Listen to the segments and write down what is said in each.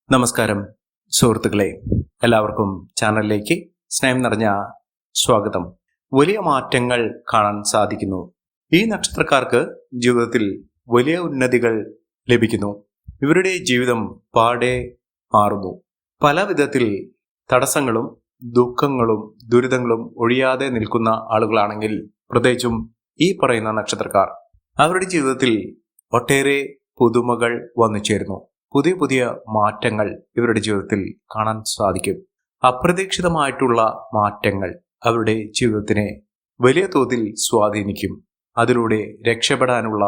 നമസ്കാരം സുഹൃത്തുക്കളെ, എല്ലാവർക്കും ചാനലിലേക്ക് സ്നേഹം നിറഞ്ഞ സ്വാഗതം. വലിയ മാറ്റങ്ങൾ കാണാൻ സാധിക്കുന്നു. ഈ നക്ഷത്രക്കാർക്ക് ജീവിതത്തിൽ വലിയ ഉന്നതികൾ ലഭിക്കുന്നു. ഇവരുടെ ജീവിതം പാടെ മാറുന്നു. പല വിധത്തിൽ തടസ്സങ്ങളും ദുഃഖങ്ങളും ദുരിതങ്ങളും ഒഴിയാതെ നിൽക്കുന്ന ആളുകളാണെങ്കിൽ, പ്രത്യേകിച്ചും ഈ പറയുന്ന നക്ഷത്രക്കാർ, അവരുടെ ജീവിതത്തിൽ ഒട്ടേറെ പുതുമകൾ വന്നു ചേരുന്നു. പുതിയ പുതിയ മാറ്റങ്ങൾ ഇവരുടെ ജീവിതത്തിൽ കാണാൻ സാധിക്കും. അപ്രതീക്ഷിതമായിട്ടുള്ള മാറ്റങ്ങൾ അവരുടെ ജീവിതത്തിനെ വലിയ തോതിൽ സ്വാധീനിക്കും. അതിലൂടെ രക്ഷപ്പെടാനുള്ള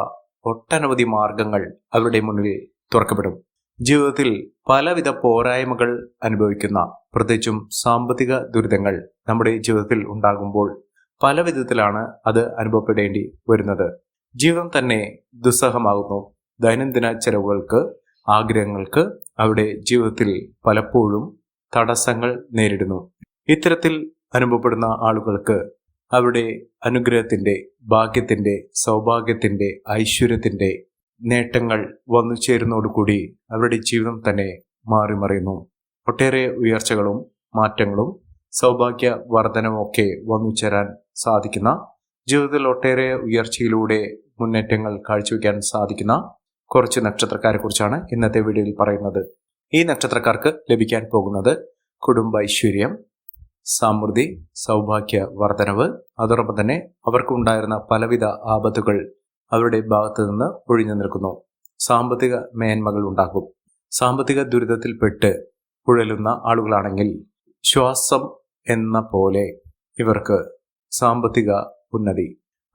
ഒട്ടനവധി മാർഗങ്ങൾ അവരുടെ മുന്നിൽ തുറക്കപ്പെടും. ജീവിതത്തിൽ പലവിധ പോരായ്മകൾ അനുഭവിക്കുന്ന, പ്രത്യേകിച്ചും സാമ്പത്തിക ദുരിതങ്ങൾ നമ്മുടെ ജീവിതത്തിൽ ഉണ്ടാകുമ്പോൾ പല വിധത്തിലാണ് അത് അനുഭവപ്പെടേണ്ടി വരുന്നത്. ജീവിതം തന്നെ ദുസ്സഹമാകുന്നു. ദൈനംദിന ചെലവുകൾക്ക്, ആഗ്രഹങ്ങൾക്ക് അവരുടെ ജീവിതത്തിൽ പലപ്പോഴും തടസ്സങ്ങൾ നേരിടുന്നു. ഇത്തരത്തിൽ അനുഭവപ്പെടുന്ന ആളുകൾക്ക് അവരുടെ അനുഗ്രഹത്തിന്റെ, ഭാഗ്യത്തിന്റെ, സൗഭാഗ്യത്തിന്റെ, ഐശ്വര്യത്തിന്റെ നേട്ടങ്ങൾ വന്നു ചേരുന്നതോടുകൂടി അവരുടെ ജീവിതം തന്നെ മാറിമറിയുന്നു. ഒട്ടേറെ ഉയർച്ചകളും മാറ്റങ്ങളും സൗഭാഗ്യ വർധനവും ഒക്കെ വന്നു ചേരാൻ സാധിക്കുന്ന, ജീവിതത്തിൽ ഒട്ടേറെ ഉയർച്ചയിലൂടെ മുന്നേറ്റങ്ങൾ കാഴ്ചവെക്കാൻ സാധിക്കുന്ന കുറച്ച് നക്ഷത്രക്കാരെ കുറിച്ചാണ് ഇന്നത്തെ വീഡിയോയിൽ പറയുന്നത്. ഈ നക്ഷത്രക്കാർക്ക് ലഭിക്കാൻ പോകുന്നത് കുടുംബ ഐശ്വര്യം, സമൃദ്ധി, സൗഭാഗ്യ വർധനവ്, അതോടൊപ്പം തന്നെ അവർക്കുണ്ടായിരുന്ന പലവിധ ആപത്തുകൾ അവരുടെ ഭാഗത്തു നിന്ന് ഒഴിഞ്ഞു നിൽക്കുന്നു. സാമ്പത്തിക മേന്മകൾ ഉണ്ടാകും. സാമ്പത്തിക ദുരിതത്തിൽപ്പെട്ട് ഉഴലുന്ന ആളുകളാണെങ്കിൽ ശ്വാസം എന്ന പോലെ ഇവർക്ക് സാമ്പത്തിക ഉന്നതി,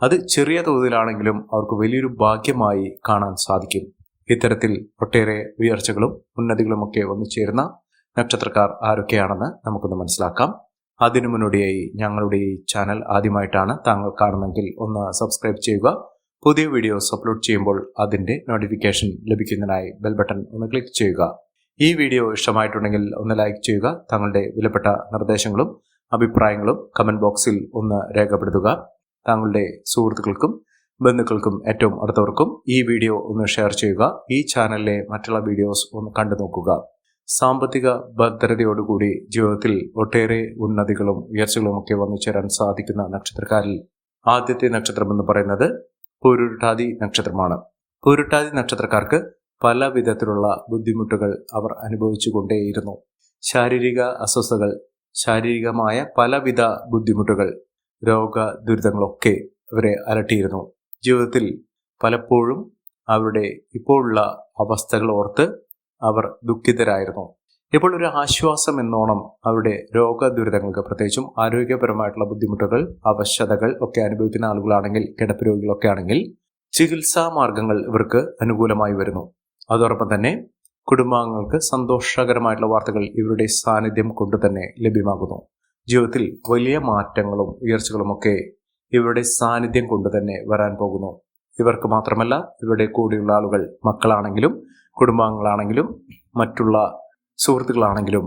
അത് ചെറിയ തോതിലാണെങ്കിലും അവർക്ക് വലിയൊരു ഭാഗ്യമായി കാണാൻ സാധിക്കും. ഇത്തരത്തിൽ ഒട്ടേറെ ഉയർച്ചകളും ഉന്നതികളുമൊക്കെ വന്നു ചേരുന്ന നക്ഷത്രക്കാർ ആരൊക്കെയാണെന്ന് നമുക്കൊന്ന് മനസ്സിലാക്കാം. അതിനു മുന്നോടിയായി ഞങ്ങളുടെ ഈ ചാനൽ ആദ്യമായിട്ടാണ് താങ്കൾ കാണുന്നതെങ്കിൽ ഒന്ന് സബ്സ്ക്രൈബ് ചെയ്യുക. പുതിയ വീഡിയോസ് അപ്ലോഡ് ചെയ്യുമ്പോൾ അതിൻ്റെ നോട്ടിഫിക്കേഷൻ ലഭിക്കുന്നതിനായി ബെൽ ബട്ടൺ ഒന്ന് ക്ലിക്ക് ചെയ്യുക. ഈ വീഡിയോ ഇഷ്ടമായിട്ടുണ്ടെങ്കിൽ ഒന്ന് ലൈക്ക് ചെയ്യുക. താങ്കളുടെ വിലപ്പെട്ട നിർദ്ദേശങ്ങളും അഭിപ്രായങ്ങളും കമന്റ് ബോക്സിൽ ഒന്ന് രേഖപ്പെടുത്തുക. താങ്കളുടെ സുഹൃത്തുക്കൾക്കും ബന്ധുക്കൾക്കും ഏറ്റവും അടുത്തവർക്കും ഈ വീഡിയോ ഒന്ന് ഷെയർ ചെയ്യുക. ഈ ചാനലിലെ മറ്റുള്ള വീഡിയോസ് ഒന്ന് കണ്ടു നോക്കുക. സാമ്പത്തിക ഭദ്രതയോടുകൂടി ജീവിതത്തിൽ ഒട്ടേറെ ഉന്നതികളും ഉയർച്ചകളും ഒക്കെ വന്നു ചേരാൻ സാധിക്കുന്ന നക്ഷത്രക്കാരിൽ ആദ്യത്തെ നക്ഷത്രം എന്ന് പറയുന്നത് പൂരുരുട്ടാതി നക്ഷത്രമാണ്. പൂരുരുട്ടാതി നക്ഷത്രക്കാർക്ക് പല വിധത്തിലുള്ള ബുദ്ധിമുട്ടുകൾ അവർ അനുഭവിച്ചു കൊണ്ടേയിരുന്നു. ശാരീരിക അസ്വസ്ഥതകൾ, ശാരീരികമായ പലവിധ ബുദ്ധിമുട്ടുകൾ, രോഗ ദുരിതങ്ങളൊക്കെ അവരെ അലട്ടിയിരുന്നു. ജീവിതത്തിൽ പലപ്പോഴും അവരുടെ ഇപ്പോഴുള്ള അവസ്ഥകൾ ഓർത്ത് അവർ ദുഃഖിതരായിരുന്നു. ഇപ്പോൾ ഒരു ആശ്വാസം എന്നോണം അവരുടെ രോഗ ദുരിതങ്ങൾക്ക്, പ്രത്യേകിച്ചും ആരോഗ്യപരമായിട്ടുള്ള ബുദ്ധിമുട്ടുകൾ, അവശതകൾ ഒക്കെ അനുഭവിക്കുന്ന ആളുകളാണെങ്കിൽ, കിടപ്പ് രോഗികളൊക്കെ ആണെങ്കിൽ ചികിത്സാ മാർഗങ്ങൾ ഇവർക്ക് അനുകൂലമായി വരുന്നു. അതോടൊപ്പം തന്നെ കുടുംബാംഗങ്ങൾക്ക് സന്തോഷകരമായിട്ടുള്ള വാർത്തകൾ ഇവരുടെ സാന്നിധ്യം കൊണ്ട് തന്നെ ലഭ്യമാകുന്നു. ജീവിതത്തിൽ വലിയ മാറ്റങ്ങളും ഉയർച്ചകളുമൊക്കെ ഇവരുടെ സാന്നിധ്യം കൊണ്ട് തന്നെ വരാൻ പോകുന്നു. ഇവർക്ക് മാത്രമല്ല, ഇവരുടെ കൂടെയുള്ള ആളുകൾ, മക്കളാണെങ്കിലും കുടുംബാംഗങ്ങളാണെങ്കിലും മറ്റുള്ള സുഹൃത്തുക്കളാണെങ്കിലും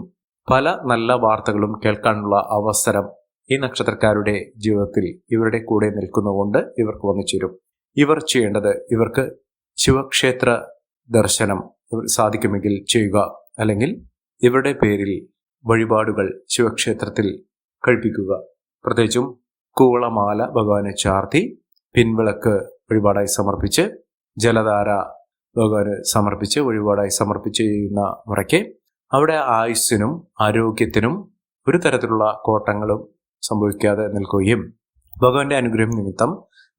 പല നല്ല വാർത്തകളും കേൾക്കാനുള്ള അവസരം ഈ നക്ഷത്രക്കാരുടെ ജീവിതത്തിൽ ഇവരുടെ കൂടെ നിൽക്കുന്നതുകൊണ്ട് ഇവർക്ക് വന്നു ചേരും. ഇവർ ചെയ്യേണ്ടത്, ഇവർക്ക് ശിവക്ഷേത്ര ദർശനം സാധിക്കുമെങ്കിൽ ചെയ്യുക, അല്ലെങ്കിൽ ഇവരുടെ പേരിൽ വഴിപാടുകൾ ശിവക്ഷേത്രത്തിൽ കഴിപ്പിക്കുക. പ്രത്യേകിച്ചും കൂവളമാല ഭഗവാനെ ചാർത്തി പിൻവിളക്ക് വഴിപാടായി സമർപ്പിച്ച്, ജലധാര ഭഗവാന് സമർപ്പിച്ച് വഴിപാടായി സമർപ്പിച്ച് ചെയ്യുന്ന മുറയ്ക്ക് അവിടെ ആയുസ്സിനും ആരോഗ്യത്തിനും ഒരു തരത്തിലുള്ള കോട്ടങ്ങളും സംഭവിക്കാതെ നിൽക്കുകയും ഭഗവാന്റെ അനുഗ്രഹം നിമിത്തം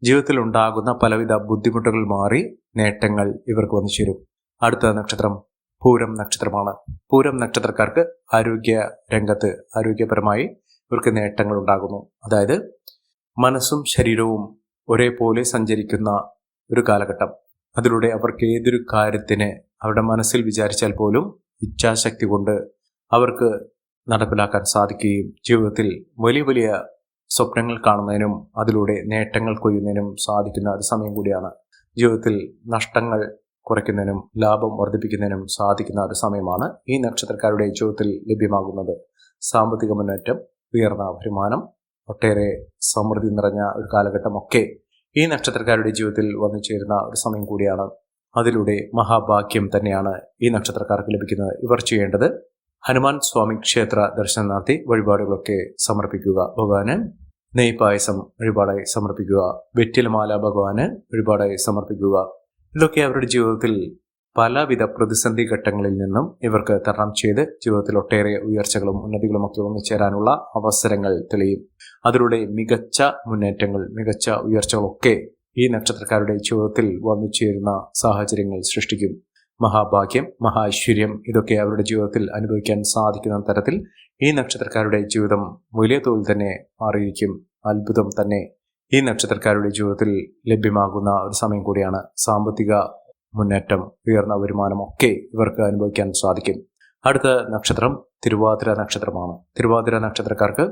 ജീവിതത്തിൽ ഉണ്ടാകുന്ന പലവിധ ബുദ്ധിമുട്ടുകൾ മാറി നേട്ടങ്ങൾ ഇവർക്ക് വന്നു ചേരും. അടുത്ത നക്ഷത്രം പൂരം നക്ഷത്രമാണ്. പൂരം നക്ഷത്രക്കാർക്ക് ആരോഗ്യ രംഗത്ത്, ആരോഗ്യപരമായി ഇവർക്ക് നേട്ടങ്ങൾ ഉണ്ടാകുന്നു. അതായത് മനസ്സും ശരീരവും ഒരേപോലെ സഞ്ചരിക്കുന്ന ഒരു കാലഘട്ടം. അതിലൂടെ അവർക്ക് ഏതൊരു കാര്യത്തിന് അവരുടെ മനസ്സിൽ വിചാരിച്ചാൽ പോലും ഇച്ഛാശക്തി കൊണ്ട് അവർക്ക് നടപ്പിലാക്കാൻ സാധിക്കുകയും ജീവിതത്തിൽ വലിയ വലിയ സ്വപ്നങ്ങൾ കാണുന്നതിനും അതിലൂടെ നേട്ടങ്ങൾ കൊയ്യുന്നതിനും സാധിക്കുന്ന ഒരു സമയം കൂടിയാണ്. ജീവിതത്തിൽ നഷ്ടങ്ങൾ കുറയ്ക്കുന്നതിനും ലാഭം വർദ്ധിപ്പിക്കുന്നതിനും സാധിക്കുന്ന ഒരു സമയമാണ് ഈ നക്ഷത്രക്കാരുടെ ജീവിതത്തിൽ ലഭ്യമാകുന്നത്. സാമ്പത്തിക മുന്നേറ്റം, ഉയർന്ന വരുമാനം, ഒട്ടേറെ സമൃദ്ധി നിറഞ്ഞ ഒരു കാലഘട്ടമൊക്കെ ഈ നക്ഷത്രക്കാരുടെ ജീവിതത്തിൽ വന്നു ചേരുന്ന ഒരു സമയം കൂടിയാണ്. അതിലൂടെ മഹാഭാഗ്യം തന്നെയാണ് ഈ നക്ഷത്രക്കാർക്ക് ലഭിക്കുന്നത്. ഇവർ ചെയ്യേണ്ടത് ഹനുമാൻ സ്വാമി ക്ഷേത്ര ദർശനം നടത്തി വഴിപാടുകളൊക്കെ സമർപ്പിക്കുക. ഭഗവാന് നെയ്പായസം വഴിപാടായി സമർപ്പിക്കുക. വെറ്റിലമാല ഭഗവാന് വഴിപാടായി സമർപ്പിക്കുക. ഇതൊക്കെ അവരുടെ ജീവിതത്തിൽ പലവിധ പ്രതിസന്ധി ഘട്ടങ്ങളിൽ നിന്നും ഇവർക്ക് തരണം ചെയ്ത് ജീവിതത്തിൽ ഒട്ടേറെ ഉയർച്ചകളും ഉന്നതികളും ഒക്കെ ഒന്നിച്ചേരാനുള്ള അവസരങ്ങൾ തെളിയും. അതിലൂടെ മികച്ച മുന്നേറ്റങ്ങൾ, മികച്ച ഉയർച്ചകളൊക്കെ ഈ നക്ഷത്രക്കാരുടെ ജീവിതത്തിൽ വന്നു ചേരുന്ന സാഹചര്യങ്ങൾ സൃഷ്ടിക്കും. മഹാഭാഗ്യം, മഹാഐശ്വര്യം ഇതൊക്കെ അവരുടെ ജീവിതത്തിൽ അനുഭവിക്കാൻ സാധിക്കുന്ന തരത്തിൽ ഈ നക്ഷത്രക്കാരുടെ ജീവിതം വലിയ തോതിൽ തന്നെ മാറിയിരിക്കും. അത്ഭുതം തന്നെ ഈ നക്ഷത്രക്കാരുടെ ജീവിതത്തിൽ ലഭ്യമാകുന്ന ഒരു സമയം കൂടിയാണ്. സാമ്പത്തിക മുന്നേറ്റം, ഉയർന്ന വരുമാനമൊക്കെ ഇവർക്ക് അനുഭവിക്കാൻ സാധിക്കും. അടുത്ത നക്ഷത്രം തിരുവാതിര നക്ഷത്രമാണ്. തിരുവാതിര നക്ഷത്രക്കാർക്ക്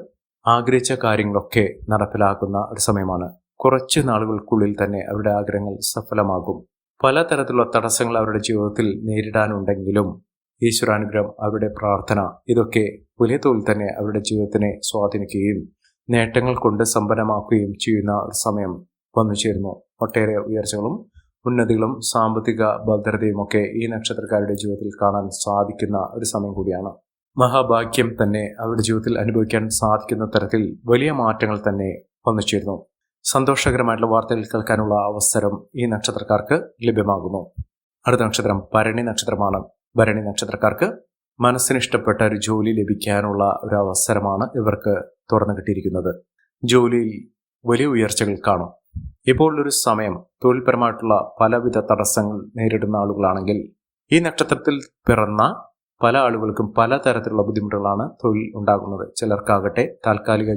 ആഗ്രഹിച്ച കാര്യങ്ങളൊക്കെ നടപ്പിലാക്കുന്ന ഒരു സമയമാണ്. കുറച്ച് നാളുകൾക്കുള്ളിൽ തന്നെ അവരുടെ ആഗ്രഹങ്ങൾ സഫലമാകും. പലതരത്തിലുള്ള തടസ്സങ്ങൾ അവരുടെ ജീവിതത്തിൽ നേരിടാനുണ്ടെങ്കിലും ഈശ്വരാനുഗ്രഹം, അവരുടെ പ്രാർത്ഥന ഇതൊക്കെ വലിയ തോതിൽ തന്നെ അവരുടെ ജീവിതത്തിനെ സ്വാധീനിക്കുകയും നേട്ടങ്ങൾ കൊണ്ട് സമ്പന്നമാക്കുകയും ചെയ്യുന്ന ഒരു സമയം വന്നു ചേരുന്നു. ഒട്ടേറെ ഉയർച്ചകളും ഉന്നതികളും സാമ്പത്തിക ഭദ്രതയും ഒക്കെ ഈ നക്ഷത്രക്കാരുടെ ജീവിതത്തിൽ കാണാൻ സാധിക്കുന്ന ഒരു സമയം കൂടിയാണ്. മഹാഭാഗ്യം തന്നെ അവരുടെ ജീവിതത്തിൽ അനുഭവിക്കാൻ സാധിക്കുന്ന തരത്തിൽ വലിയ മാറ്റങ്ങൾ തന്നെ വന്നു ചേരുന്നു. സന്തോഷകരമായിട്ടുള്ള വാർത്തകൾ കേൾക്കാനുള്ള അവസരം ഈ നക്ഷത്രക്കാർക്ക് ലഭ്യമാകുന്നു. അടുത്ത നക്ഷത്രം ഭരണി നക്ഷത്രമാണ്. ഭരണി നക്ഷത്രക്കാർക്ക് മനസ്സിനിഷ്ടപ്പെട്ട ഒരു ജോലി ലഭിക്കാനുള്ള ഒരു അവസരമാണ് ഇവർക്ക് തുറന്നു കിട്ടിയിരിക്കുന്നത്. ജോലിയിൽ വലിയ ഉയർച്ചകൾ കാണും. ഇപ്പോൾ ഒരു സമയം തൊഴിൽപരമായിട്ടുള്ള പലവിധ തടസ്സങ്ങൾ നേരിടുന്ന ആളുകളാണെങ്കിൽ ഈ നക്ഷത്രത്തിൽ പിറന്ന പല ആളുകൾക്കും പലതരത്തിലുള്ള ബുദ്ധിമുട്ടുകളാണ് തൊഴിൽ ഉണ്ടാകുന്നത്. ചിലർക്കാകട്ടെ താൽക്കാലിക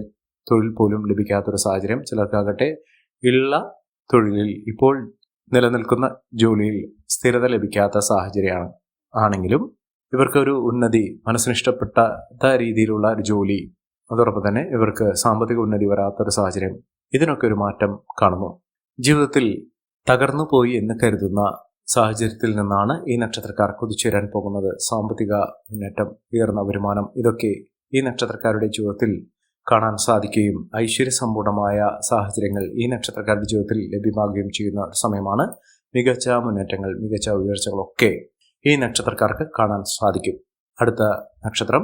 തൊഴിൽ പോലും ലഭിക്കാത്തൊരു സാഹചര്യം, ചിലർക്കാകട്ടെ ഉള്ള തൊഴിലിൽ ഇപ്പോൾ നിലനിൽക്കുന്ന ജോലിയിൽ സ്ഥിരത ലഭിക്കാത്ത സാഹചര്യമാണ്. ആണെങ്കിലും ഇവർക്കൊരു ഉന്നതി, മനസ്സിനിഷ്ടപ്പെട്ട രീതിയിലുള്ള ഒരു ജോലി, അതോടൊപ്പം തന്നെ ഇവർക്ക് സാമ്പത്തിക ഉന്നതി വരാത്തൊരു സാഹചര്യം, ഇതിനൊക്കെ ഒരു മാറ്റം കാണുന്നു. ജീവിതത്തിൽ തകർന്നു പോയി എന്ന് കരുതുന്ന സാഹചര്യത്തിൽ നിന്നാണ് ഈ നക്ഷത്രക്കാർ കുതിച്ചുയരാൻ പോകുന്നത്. സാമ്പത്തിക മുന്നേറ്റം, ഉയർന്ന വരുമാനം ഇതൊക്കെ ഈ നക്ഷത്രക്കാരുടെ ജീവിതത്തിൽ കാണാൻ സാധിക്കുകയും ഐശ്വര്യസമ്പൂർണമായ സാഹചര്യങ്ങൾ ഈ നക്ഷത്രക്കാരുടെ ജീവിതത്തിൽ ലഭ്യമാകുകയും ചെയ്യുന്ന ഒരു സമയമാണ്. മികച്ച മുന്നേറ്റങ്ങൾ, മികച്ച ഉയർച്ചകളൊക്കെ ഈ നക്ഷത്രക്കാർക്ക് കാണാൻ സാധിക്കും. അടുത്ത നക്ഷത്രം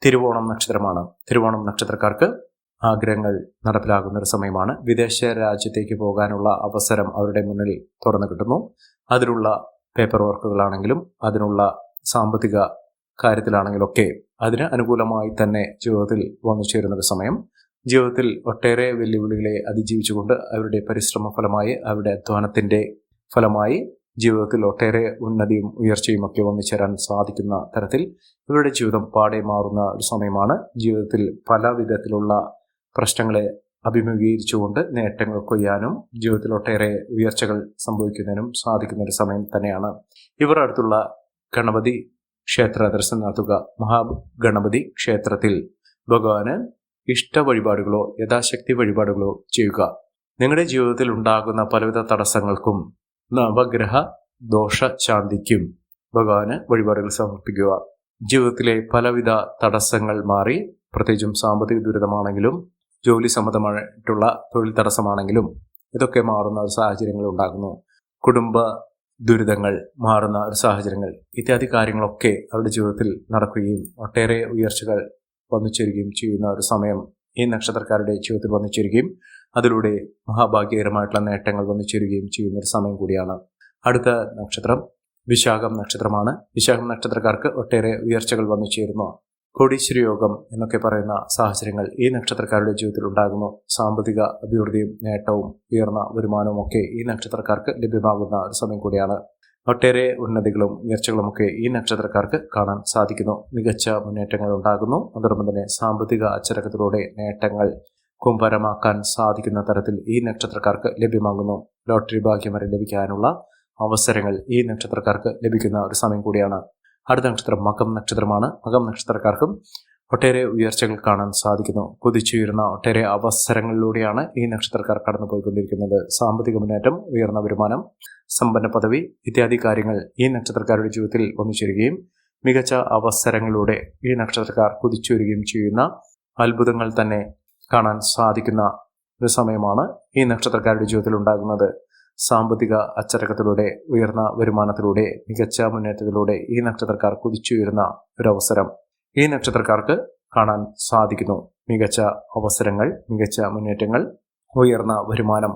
തിരുവോണം നക്ഷത്രമാണ്. തിരുവോണം നക്ഷത്രക്കാർക്ക് ആഗ്രഹങ്ങൾ നടപ്പിലാകുന്ന ഒരു സമയമാണ്. വിദേശ രാജ്യത്തേക്ക് പോകാനുള്ള അവസരം അവരുടെ മുന്നിൽ തുറന്നു കിട്ടുന്നു. അതിനുള്ള പേപ്പർ വർക്കുകളാണെങ്കിലും അതിനുള്ള സാമ്പത്തിക കാര്യത്തിലാണെങ്കിലൊക്കെ അതിന് അനുകൂലമായി തന്നെ ജീവിതത്തിൽ വന്നു ചേരുന്നൊരു സമയം. ജീവിതത്തിൽ ഒട്ടേറെ വെല്ലുവിളികളെ അതിജീവിച്ചുകൊണ്ട് അവരുടെ പരിശ്രമ ഫലമായി, അവരുടെ അധ്വാനത്തിൻ്റെ ഫലമായി ജീവിതത്തിൽ ഒട്ടേറെ ഉന്നതിയും ഉയർച്ചയും ഒക്കെ വന്നു ചേരാൻ സാധിക്കുന്ന തരത്തിൽ ഇവരുടെ ജീവിതം പാടെ മാറുന്ന ഒരു സമയമാണ്. ജീവിതത്തിൽ പല വിധത്തിലുള്ള പ്രശ്നങ്ങളെ അഭിമുഖീകരിച്ചുകൊണ്ട് നേട്ടങ്ങൾ കൊയ്യാനും ജീവിതത്തിൽ ഒട്ടേറെ ഉയർച്ചകൾ സംഭവിക്കുന്നതിനും സാധിക്കുന്ന ഒരു സമയം തന്നെയാണ്. ഇവർ അടുത്തുള്ള ഗണപതി ക്ഷേത്ര ദർശനം നടത്തുക. മഹാഗണപതി ക്ഷേത്രത്തിൽ ഭഗവാന് ഇഷ്ട വഴിപാടുകളോ യഥാശക്തി വഴിപാടുകളോ ചെയ്യുക. നിങ്ങളുടെ ജീവിതത്തിൽ ഉണ്ടാകുന്ന പലവിധ തടസ്സങ്ങൾക്കും നവഗ്രഹ ദോഷ ശാന്തിക്കും ഭഗവാന് വഴിപാടുകൾ സമർപ്പിക്കുക. ജീവിതത്തിലെ പലവിധ തടസ്സങ്ങൾ മാറി, പ്രത്യേകിച്ചും സാമ്പത്തിക ദുരിതമാണെങ്കിലും ജോലി സംബന്ധമായിട്ടുള്ള തൊഴിൽ തടസ്സമാണെങ്കിലും ഇതൊക്കെ മാറുന്ന ഒരു സാഹചര്യങ്ങൾ ഉണ്ടാകുന്നു. കുടുംബ ദുരിതങ്ങൾ മാറുന്ന ഒരു സാഹചര്യങ്ങൾ, ഇത്യാദി കാര്യങ്ങളൊക്കെ അവരുടെ ജീവിതത്തിൽ നടക്കുകയും ഒട്ടേറെ ഉയർച്ചകൾ വന്നു ചേരുകയും ചെയ്യുന്ന ഒരു സമയം ഈ നക്ഷത്രക്കാരുടെ ജീവിതത്തിൽ വന്നു ചേരുകയും അതിലൂടെ മഹാഭാഗ്യകരമായിട്ടുള്ള നേട്ടങ്ങൾ വന്നു ചേരുകയും ചെയ്യുന്ന ഒരു സമയം കൂടിയാണ്. അടുത്ത നക്ഷത്രം വിശാഖം നക്ഷത്രമാണ്. വിശാഖം നക്ഷത്രക്കാർക്ക് ഒട്ടേറെ ഉയർച്ചകൾ വന്നു ചേരുന്നു. കോടീശ്വര യോഗം എന്നൊക്കെ പറയുന്ന സാഹചര്യങ്ങൾ ഈ നക്ഷത്രക്കാരുടെ ജീവിതത്തിൽ ഉണ്ടാകുന്നു. സാമ്പത്തിക അഭിവൃദ്ധിയും നേട്ടവും ഉയർന്ന വരുമാനവും ഒക്കെ ഈ നക്ഷത്രക്കാർക്ക് ലഭ്യമാകുന്ന ഒരു സമയം കൂടിയാണ്. ഒട്ടേറെ ഉന്നതികളും ഉയർച്ചകളുമൊക്കെ ഈ നക്ഷത്രക്കാർക്ക് കാണാൻ സാധിക്കുന്നു. മികച്ച മുന്നേറ്റങ്ങൾ ഉണ്ടാകുന്നു. അതോടൊപ്പം തന്നെ സാമ്പത്തിക അച്ചടക്കത്തിലൂടെ നേട്ടങ്ങൾ കുംഭരമാക്കാൻ സാധിക്കുന്ന തരത്തിൽ ഈ നക്ഷത്രക്കാർക്ക് ലഭ്യമാകുന്നു. ലോട്ടറി ഭാഗ്യം വരെ ലഭിക്കാനുള്ള അവസരങ്ങൾ ഈ നക്ഷത്രക്കാർക്ക് ലഭിക്കുന്ന ഒരു സമയം കൂടിയാണ്. അടുത്ത നക്ഷത്രം മകം നക്ഷത്രമാണ്. മകം നക്ഷത്രക്കാർക്കും ഒട്ടേറെ ഉയർച്ചകൾ കാണാൻ സാധിക്കുന്നു. കുതിച്ചുയരുന്ന ഒട്ടേറെ അവസരങ്ങളിലൂടെയാണ് ഈ നക്ഷത്രക്കാർ കടന്നുപോയിക്കൊണ്ടിരിക്കുന്നത്. സാമ്പത്തിക മുന്നേറ്റം, ഉയർന്ന വരുമാനം, സമ്പന്ന പദവി ഇത്യാദി കാര്യങ്ങൾ ഈ നക്ഷത്രക്കാരുടെ ജീവിതത്തിൽ വന്നു ചേരുകയും മികച്ച അവസരങ്ങളിലൂടെ ഈ നക്ഷത്രക്കാർ കുതിച്ചുയരുകയും ചെയ്യുന്ന അത്ഭുതങ്ങൾ തന്നെ കാണാൻ സാധിക്കുന്ന ഒരു സമയമാണ് ഈ നക്ഷത്രക്കാരുടെ ജീവിതത്തിൽ ഉണ്ടാകുന്നത്. സാമ്പത്തിക അച്ചടക്കത്തിലൂടെ, ഉയർന്ന വരുമാനത്തിലൂടെ, മികച്ച മുന്നേറ്റത്തിലൂടെ ഈ നക്ഷത്രക്കാർ കുതിച്ചുയരുന്ന ഒരവസരം ഈ നക്ഷത്രക്കാർക്ക് കാണാൻ സാധിക്കുന്നു. മികച്ച അവസരങ്ങൾ, മികച്ച മുന്നേറ്റങ്ങൾ, ഉയർന്ന വരുമാനം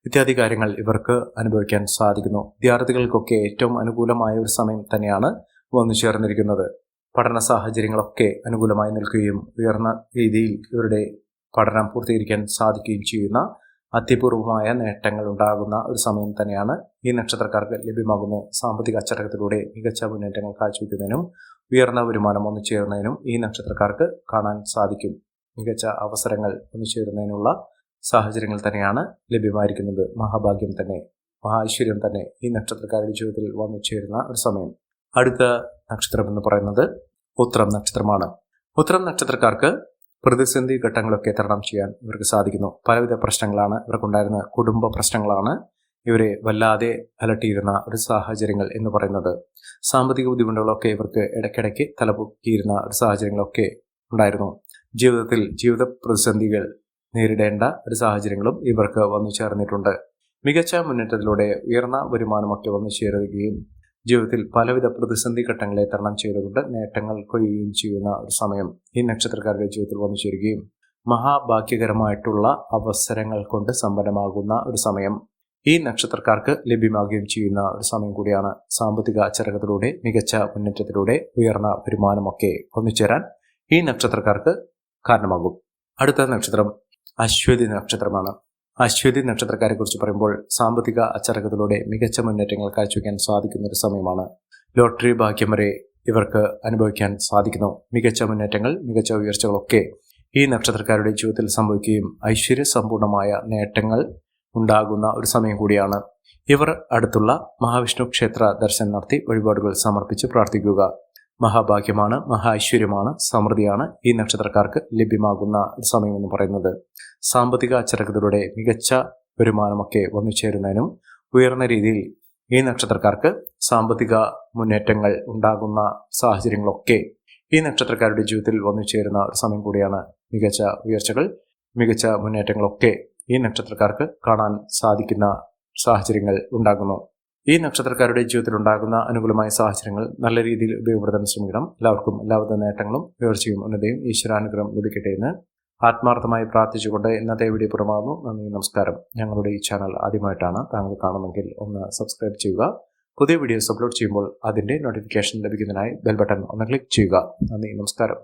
ഇത്യാദി കാര്യങ്ങൾ ഇവർക്ക് അനുഭവിക്കാൻ സാധിക്കുന്നു. വിദ്യാർത്ഥികൾക്കൊക്കെ ഏറ്റവും അനുകൂലമായ ഒരു സമയം തന്നെയാണ് വന്നു ചേർന്നിരിക്കുന്നത്. പഠന സാഹചര്യങ്ങളൊക്കെ അനുകൂലമായി നിൽക്കുകയും ഉയർന്ന രീതിയിൽ ഇവരുടെ പഠനം പൂർത്തീകരിക്കാൻ സാധിക്കുകയും ചെയ്യുന്ന അത്യപൂർവമായ നേട്ടങ്ങൾ ഉണ്ടാകുന്ന ഒരു സമയം തന്നെയാണ് ഈ നക്ഷത്രക്കാർക്ക് ലഭ്യമാകുന്നത്. സാമ്പത്തിക അച്ചടക്കത്തിലൂടെ മികച്ച മുന്നേറ്റങ്ങൾ കാഴ്ചവെക്കുന്നതിനും ഉയർന്ന വരുമാനം ഒന്നു ചേരുന്നതിനും ഈ നക്ഷത്രക്കാർക്ക് കാണാൻ സാധിക്കും. മികച്ച അവസരങ്ങൾ ഒന്നു ചേരുന്നതിനുള്ള സാഹചര്യങ്ങൾ തന്നെയാണ് ലഭ്യമായിരിക്കുന്നത്. മഹാഭാഗ്യം തന്നെ, മഹാഐശ്വര്യം തന്നെ ഈ നക്ഷത്രക്കാരുടെ ജീവിതത്തിൽ വന്നു ചേരുന്ന ഒരു സമയം. അടുത്ത നക്ഷത്രം എന്ന് പറയുന്നത് ഉത്രം നക്ഷത്രമാണ്. ഉത്രം നക്ഷത്രക്കാർക്ക് പ്രതിസന്ധി ഘട്ടങ്ങളൊക്കെ തരണം ചെയ്യാൻ ഇവർക്ക് സാധിക്കുന്നു. പലവിധ പ്രശ്നങ്ങളാണ് ഇവർക്കുണ്ടായിരുന്ന കുടുംബ പ്രശ്നങ്ങളാണ് ഇവരെ വല്ലാതെ അലട്ടിയിരുന്ന ഒരു സാഹചര്യങ്ങൾ എന്ന് പറയുന്നത്. സാമ്പത്തിക ബുദ്ധിമുട്ടുകളൊക്കെ ഇവർക്ക് ഇടയ്ക്കിടയ്ക്ക് തലപൊക്കിയിരുന്ന ഒരു സാഹചര്യങ്ങളൊക്കെ ഉണ്ടായിരുന്നു. ജീവിത പ്രതിസന്ധികൾ നേരിടേണ്ട ഒരു സാഹചര്യങ്ങളും ഇവർക്ക് വന്നു ചേർന്നിട്ടുണ്ട്. മികച്ച മുന്നേറ്റത്തിലൂടെ ഉയർന്ന വരുമാനമൊക്കെ വന്നു ചേരുകയും ജീവിതത്തിൽ പലവിധ പ്രതിസന്ധി ഘട്ടങ്ങളെ തരണം ചെയ്തുകൊണ്ട് നേട്ടങ്ങൾ കൊയ്യുകയും ചെയ്യുന്ന ഒരു സമയം ഈ നക്ഷത്രക്കാരുടെ ജീവിതത്തിൽ വന്നു ചേരുകയും മഹാഭാഗ്യകരമായിട്ടുള്ള അവസരങ്ങൾ കൊണ്ട് സമ്പന്നമാകുന്ന ഒരു സമയം ഈ നക്ഷത്രക്കാർക്ക് ലഭ്യമാകുകയും ചെയ്യുന്ന ഒരു സമയം കൂടിയാണ്. സാമ്പത്തിക അച്ചടക്കത്തിലൂടെ, മികച്ച മുന്നേറ്റത്തിലൂടെ ഉയർന്ന വരുമാനമൊക്കെ ഒന്നുചേരാൻ ഈ നക്ഷത്രക്കാർക്ക് കാരണമാകും. അടുത്ത നക്ഷത്രം അശ്വതി നക്ഷത്രമാണ്. അശ്വതി നക്ഷത്രക്കാരെ കുറിച്ച് പറയുമ്പോൾ സാമ്പത്തിക അച്ചടക്കത്തിലൂടെ മികച്ച മുന്നേറ്റങ്ങൾ കാഴ്ചവെക്കാൻ സാധിക്കുന്ന ഒരു സമയമാണ്. ലോട്ടറി ഭാഗ്യം വരെ ഇവർക്ക് അനുഭവിക്കാൻ സാധിക്കുന്നു. മികച്ച മുന്നേറ്റങ്ങൾ, മികച്ച ഉയർച്ചകളൊക്കെ ഈ നക്ഷത്രക്കാരുടെ ജീവിതത്തിൽ സംഭവിക്കുകയും ഐശ്വര്യസമ്പൂർണമായ നേട്ടങ്ങൾ ഉണ്ടാകുന്ന ഒരു സമയം കൂടിയാണ്. ഇവർ അടുത്തുള്ള മഹാവിഷ്ണു ക്ഷേത്ര ദർശനം നടത്തി വഴിപാടുകൾ സമർപ്പിച്ച് പ്രാർത്ഥിക്കുക. മഹാഭാഗ്യമാണ്, മഹാഐശ്വര്യമാണ്, സമൃദ്ധിയാണ് ഈ നക്ഷത്രക്കാർക്ക് ലഭ്യമാകുന്ന ഒരു സമയം എന്ന് പറയുന്നത്. സാമ്പത്തിക അച്ചടക്കത്തിലൂടെ മികച്ച വരുമാനമൊക്കെ വന്നു ചേരുന്നതിനും ഉയർന്ന രീതിയിൽ ഈ നക്ഷത്രക്കാർക്ക് സാമ്പത്തിക മുന്നേറ്റങ്ങൾ ഉണ്ടാകുന്ന സാഹചര്യങ്ങളൊക്കെ ഈ നക്ഷത്രക്കാരുടെ ജീവിതത്തിൽ വന്നു ചേരുന്ന ഒരു സമയം കൂടിയാണ്. മികച്ച ഉയർച്ചകൾ, മികച്ച മുന്നേറ്റങ്ങളൊക്കെ ഈ നക്ഷത്രക്കാർക്ക് കാണാൻ സാധിക്കുന്ന സാഹചര്യങ്ങൾ ഉണ്ടാകുന്നു. ഈ നക്ഷത്രക്കാരുടെ ജീവിതത്തിൽ ഉണ്ടാകുന്ന അനുകൂലമായ സാഹചര്യങ്ങൾ നല്ല രീതിയിൽ ഉപയോഗപ്പെടുത്താൻ ശ്രമിക്കണം. എല്ലാവർക്കും എല്ലാവിധ നേട്ടങ്ങളും ഉയർച്ചയും ഉന്നതയും ഈശ്വരാനുഗ്രഹം ലഭിക്കട്ടെ എന്ന് ആത്മാർത്ഥമായി പ്രാർത്ഥിച്ചുകൊണ്ട് ഇന്നത്തെ വീഡിയോ പുറമാകുന്നു. നന്ദി, നമസ്കാരം. ഞങ്ങളുടെ ഈ ചാനൽ ആദ്യമായിട്ടാണ് താങ്കൾ കാണുമെങ്കിൽ ഒന്ന് സബ്സ്ക്രൈബ് ചെയ്യുക. പുതിയ വീഡിയോസ് അപ്ലോഡ് ചെയ്യുമ്പോൾ അതിൻ്റെ നോട്ടിഫിക്കേഷൻ ലഭിക്കുന്നതിനായി ബെൽ ബട്ടൺ ഒന്ന് ക്ലിക്ക് ചെയ്യുക. നന്ദി, നമസ്കാരം.